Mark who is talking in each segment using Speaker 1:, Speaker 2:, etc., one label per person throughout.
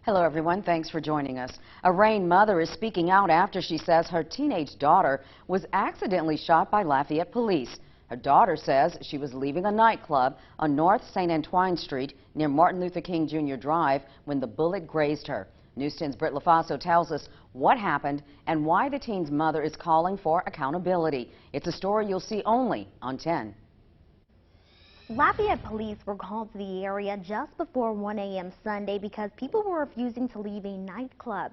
Speaker 1: Hello, everyone. Thanks for joining us. A Rayne mother is speaking out after she says her teenage daughter was accidentally shot by Lafayette police. Her daughter says she was leaving a nightclub on North St. Antoine Street near Martin Luther King Jr. Drive when the bullet grazed her. News 10's Britt LaFaso tells us what happened and why the teen's mother is calling for accountability. It's a story you'll see only on 10.
Speaker 2: Lafayette police were called to the area just before 1 a.m. Sunday because people were refusing to leave a nightclub.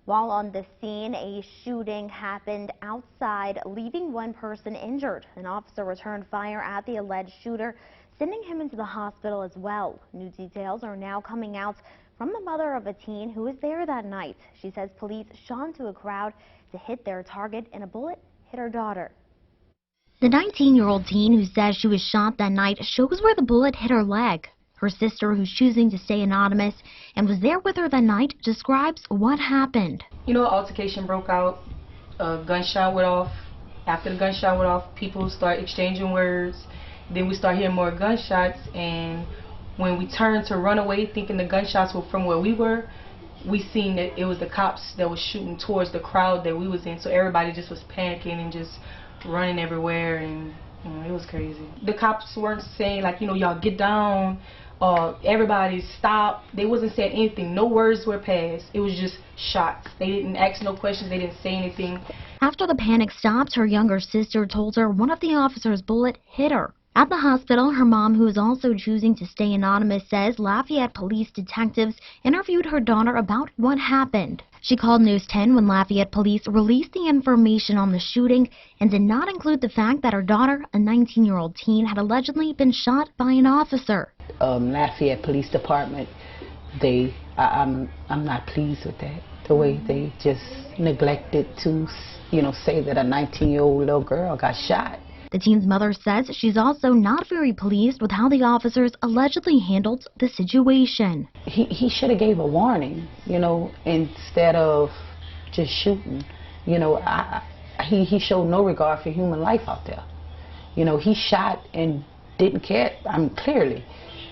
Speaker 2: While on the scene, a shooting happened outside, leaving one person injured. An officer returned fire at the alleged shooter, sending him into the hospital as well. New details are now coming out from the mother of a teen who was there that night. She says police shot into a crowd to hit their target and a bullet hit her daughter. The 19-year-old teen who says she was shot that night shows where the bullet hit her leg. Her sister, who's choosing to stay anonymous and was there with her that night, describes what happened.
Speaker 3: You know, altercation broke out, a gunshot went off. After the gunshot went off, people start exchanging words. Then we start hearing more gunshots, and when we turned to run away thinking the gunshots were from where we were, we seen that it was the cops that was shooting towards the crowd that we was in. So everybody just was panicking and just running everywhere, and it was crazy. The cops weren't saying like, y'all get down, everybody stop. They wasn't saying anything. No words were passed. It was just shots. They didn't ask no questions. They didn't say anything.
Speaker 2: After the panic stopped, her younger sister told her one of the officer's bullet hit her. At the hospital, her mom, who is also choosing to stay anonymous, says Lafayette police detectives interviewed her daughter about what happened. She called News 10 when Lafayette police released the information on the shooting and did not include the fact that her daughter, a 19-year-old teen, had allegedly been shot by an officer.
Speaker 4: Lafayette Police Department, I'm not pleased with that. The way they just neglected to, say that a 19-year-old little girl got shot.
Speaker 2: The teen's mother says she's also not very pleased with how the officers allegedly handled the situation.
Speaker 4: He should have gave a warning, instead of just shooting. He showed no regard for human life out there. He shot and didn't care, clearly,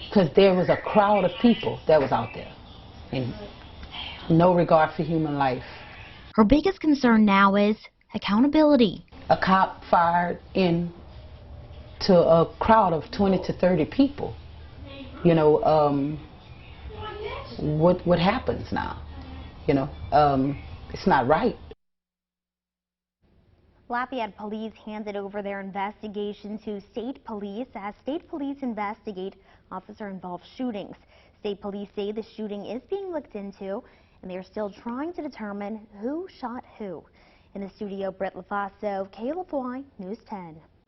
Speaker 4: because there was a crowd of people that was out there, and no regard for human life.
Speaker 2: Her biggest concern now is accountability.
Speaker 4: A cop fired into a crowd of 20 to 30 people. What happens now? It's not right.
Speaker 2: Lafayette police handed over their investigation to state police as state police investigate officer-involved shootings. State police say the shooting is being looked into, and they are still trying to determine who shot who. In the studio, Britt LaFaso, KLFY News 10.